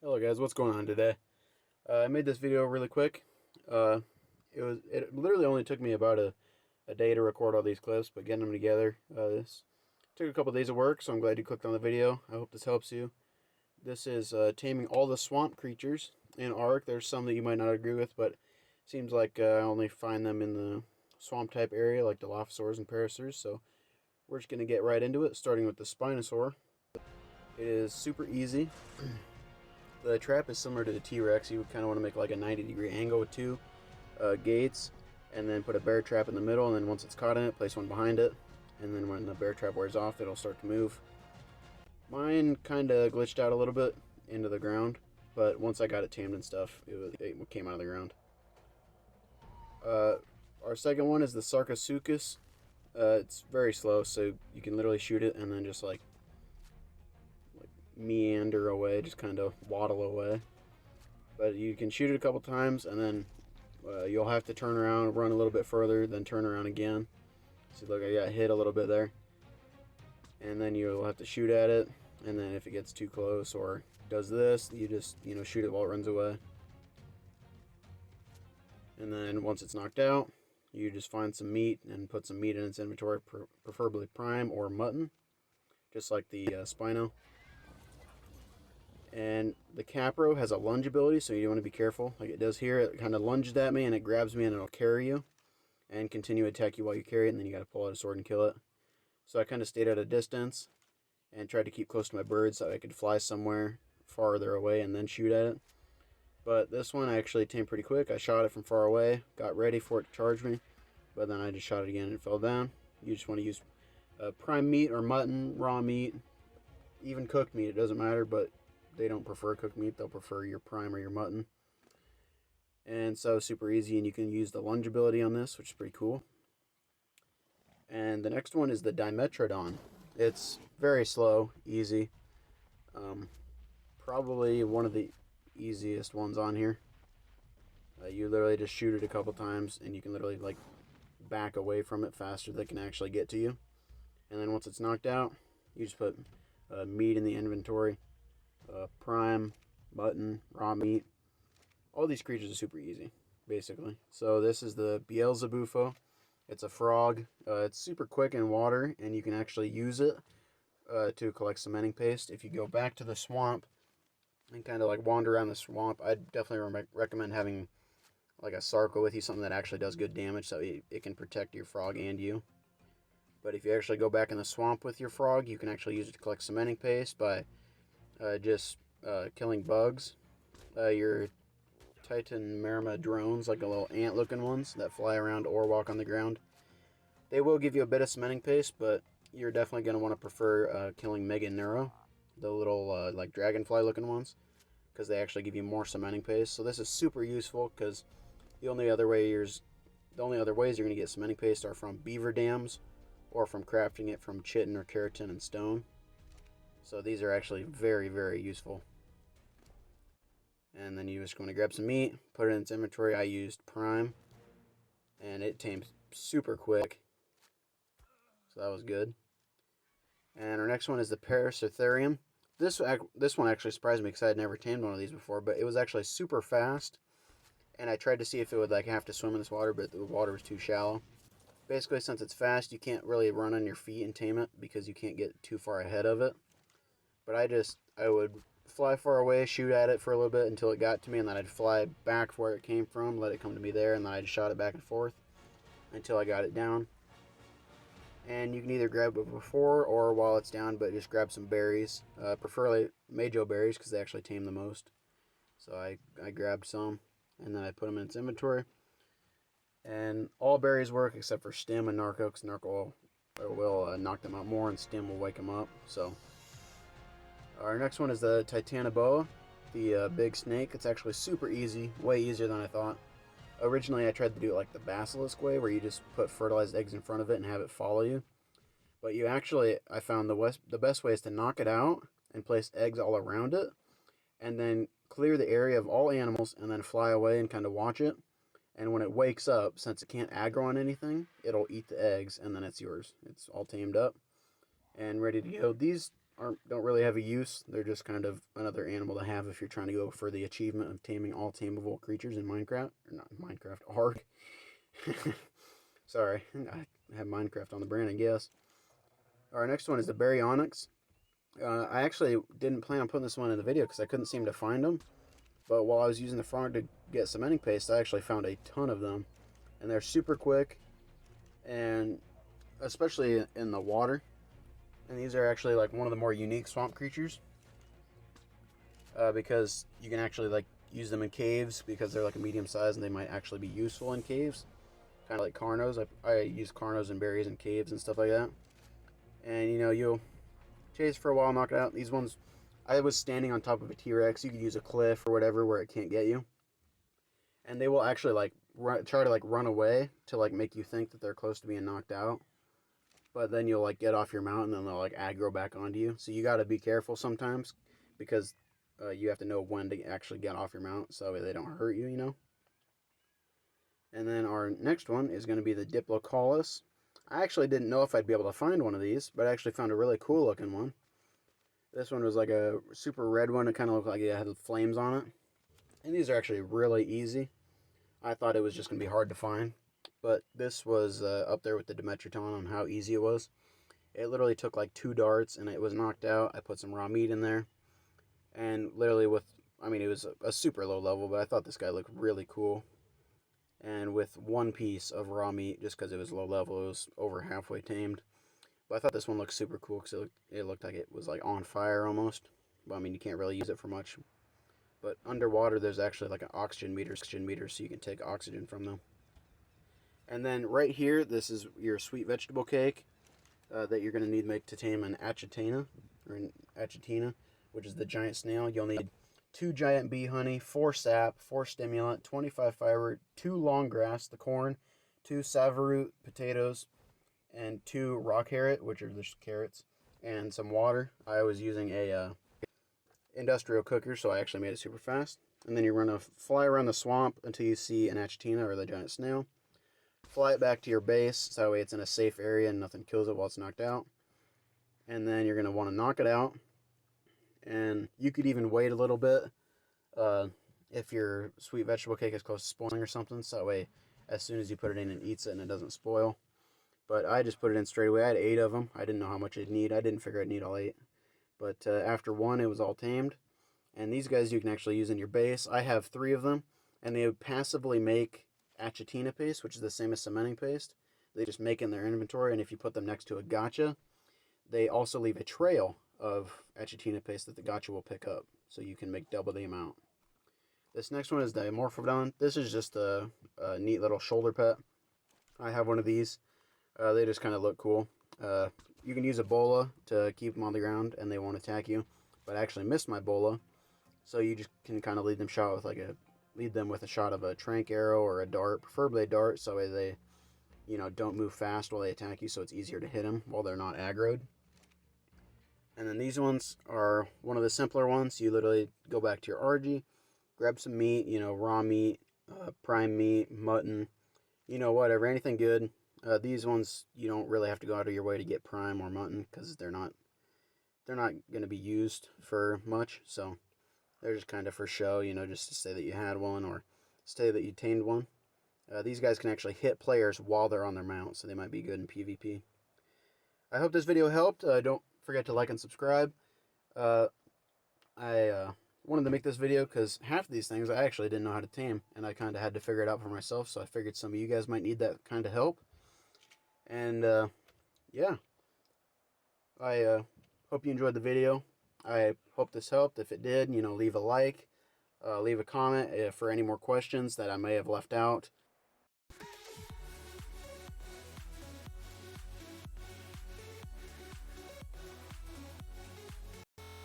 Hello guys, what's going on today? I made this video really quick. It literally only took me about a day to record all these clips, but getting them together, this took a couple days of work, so I'm glad you clicked on the video. I hope this helps you. This is taming all the swamp creatures in Ark. There's some that you might not agree with, but it seems like I only find them in the swamp type area, like Dilophosaurs and Paracerths, so we're just going to get right into it, starting with the Spinosaur. It is super easy. The trap is similar to the T-Rex. You kind of want to make like a 90-degree angle with two gates, and then put a bear trap in the middle, and then once it's caught in it, place one behind it, and then when the bear trap wears off, it'll start to move. Mine kind of glitched out a little bit into the ground, but once I got it tamed and stuff, it came out of the ground. Our second one is the Sarcosuchus. It's very slow, so you can literally shoot it and then just like meander away, just kind of waddle away. But you can shoot it a couple times, and then you'll have to turn around, run a little bit further, then turn around again. See, look, I got hit a little bit there. And then you'll have to shoot at it, and then if it gets too close or does this, you just, shoot it while it runs away. And then once it's knocked out, you just find some meat and put some meat in its inventory, preferably prime or mutton, just like the Spino. And the Capro has a lunge ability, so you want to be careful. Like it does here, it kind of lunges at me and it grabs me and it'll carry you and continue to attack you while you carry it, and then you got to pull out a sword and kill it. So I kind of stayed at a distance and tried to keep close to my bird so I could fly somewhere farther away and then shoot at it. But this one I actually tamed pretty quick. I shot it from far away, got ready for it to charge me, but then I just shot it again and it fell down. You just want to use prime meat or mutton, raw meat, even cooked meat, it doesn't matter, but they don't prefer cooked meat, they'll prefer your prime or your mutton. And so super easy, and you can use the lunge ability on this, which is pretty cool. And the next one is the Dimetrodon. It's very slow, easy. Probably one of the easiest ones on here. You literally just shoot it a couple times, and you can literally like back away from it faster than it can actually get to you. And then once it's knocked out, you just put meat in the inventory. Prime, mutton, raw meat. All these creatures are super easy, basically. So this is the Bielsa Buffo. It's a frog. It's super quick in water, and you can actually use it to collect cementing paste. If you go back to the swamp and kind of like wander around the swamp, I'd definitely recommend having like a Sarco with you, something that actually does good damage, so it can protect your frog and you. But if you actually go back in the swamp with your frog, you can actually use it to collect cementing paste by just killing bugs. Your Titanoboa like a little ant-looking ones that fly around or walk on the ground. They will give you a bit of cementing paste, but you're definitely going to want to prefer killing Meganuro, the little like dragonfly-looking ones, because they actually give you more cementing paste. So this is super useful because the only other ways you're going to get cementing paste are from beaver dams or from crafting it from chitin or keratin and stone. So these are actually very, very useful. And then you're just going to grab some meat, put it in its inventory. I used prime, and it tamed super quick. So that was good. And our next one is the Paracertherium. This one actually surprised me because I had never tamed one of these before, but it was actually super fast. And I tried to see if it would like have to swim in this water, but the water was too shallow. Basically, since it's fast, you can't really run on your feet and tame it because you can't get too far ahead of it. But I would fly far away, shoot at it for a little bit until it got to me, and then I'd fly back where it came from, let it come to me there, and then I'd shot it back and forth until I got it down. And you can either grab it before or while it's down, but just grab some berries, preferably Majo berries because they actually tame the most. So I grabbed some, and then I put them in its inventory. And all berries work except for stem and narco, because narco will knock them out more, and stem will wake them up. So our next one is the Titanoboa, the big snake. It's actually super easy, way easier than I thought. Originally, I tried to do it like the basilisk way, where you just put fertilized eggs in front of it and have it follow you. But I found the best way is to knock it out and place eggs all around it, and then clear the area of all animals, and then fly away and kind of watch it. And when it wakes up, since it can't aggro on anything, it'll eat the eggs, and then it's yours. It's all tamed up and ready to go. These don't really have a use. They're just kind of another animal to have if you're trying to go for the achievement of taming all tameable creatures in Minecraft. Or not Minecraft, Ark. Sorry, I have Minecraft on the brain, I guess. Our next one is the Baryonyx. I actually didn't plan on putting this one in the video because I couldn't seem to find them. But while I was using the frog to get cementing paste, I actually found a ton of them. And they're super quick, and especially in the water. And these are actually like one of the more unique swamp creatures. Because you can actually like use them in caves because they're like a medium size and they might actually be useful in caves. Kind of like Carnos. I use Carnos and berries in caves and stuff like that. And you know, you'll chase for a while, knock it out. These ones, I was standing on top of a T-Rex. You could use a cliff or whatever where it can't get you. And they will actually like try to like run away to like make you think that they're close to being knocked out. But then you'll like get off your mount and then they'll like aggro back onto you. So you got to be careful sometimes because you have to know when to actually get off your mount so they don't hurt you, you know. And then our next one is going to be the Diplocaulus. I actually didn't know if I'd be able to find one of these, but I actually found a really cool looking one. This one was like a super red one. It kind of looked like it had flames on it. And these are actually really easy. I thought it was just going to be hard to find. But this was up there with the Dimetrodon on how easy it was. It literally took like 2 darts and it was knocked out. I put some raw meat in there. And literally with, I mean, it was a super low level, but I thought this guy looked really cool. And with 1 piece of raw meat, just because it was low level, it was over halfway tamed. But I thought this one looked super cool because it looked like it was like on fire almost. But I mean, you can't really use it for much. But underwater, there's actually like an oxygen meter, so you can take oxygen from them. And then right here, this is your sweet vegetable cake that you're going to need to make to tame an Achatina, or an Achatina, which is the giant snail. You'll need 2 giant bee honey, 4 sap, 4 stimulant, 25 fiber, 2 long grass, the corn, 2 savaroot potatoes, and 2 raw carrot, which are just carrots, and some water. I was using a industrial cooker, so I actually made it super fast. And then you're going to fly around the swamp until you see an Achatina or the giant snail. Fly it back to your base, so that way it's in a safe area and nothing kills it while it's knocked out. And then you're going to want to knock it out. And you could even wait a little bit if your sweet vegetable cake is close to spoiling or something, so that way as soon as you put it in, it eats it and it doesn't spoil. But I just put it in straight away. I had 8 of them. I didn't know how much I'd need. I didn't figure I'd need all 8. But after 1, it was all tamed. And these guys you can actually use in your base. I have 3 of them, and they passively make Achatina paste, which is the same as cementing paste. They just make in their inventory, and if you put them next to a gacha, they also leave a trail of Achatina paste that the gacha will pick up, so you can make double the amount. This next one is the Dimorphodon. This is just a neat little shoulder pet. I have one of these. They just kind of look cool. You can use a bola to keep them on the ground, and they won't attack you. But I actually missed my bola, so you just can kind of lead them with a shot of a trank arrow or a dart, preferably a dart, so they, you know, don't move fast while they attack you, so it's easier to hit them while they're not aggroed. And then these ones are one of the simpler ones. You literally go back to your RG, grab some meat, you know, raw meat, prime meat, mutton, you know, whatever, anything good. These ones you don't really have to go out of your way to get prime or mutton because they're not going to be used for much, so they're just kind of for show, you know, just to say that you had one or say that you tamed one. These guys can actually hit players while they're on their mount, so they might be good in PvP. I hope this video helped. Don't forget to like and subscribe. I wanted to make this video because half of these things I actually didn't know how to tame, and I kind of had to figure it out for myself, so I figured some of you guys might need that kind of help. And, yeah. I hope you enjoyed the video. I hope this helped. If it did, you know, leave a like, leave a comment for any more questions that I may have left out.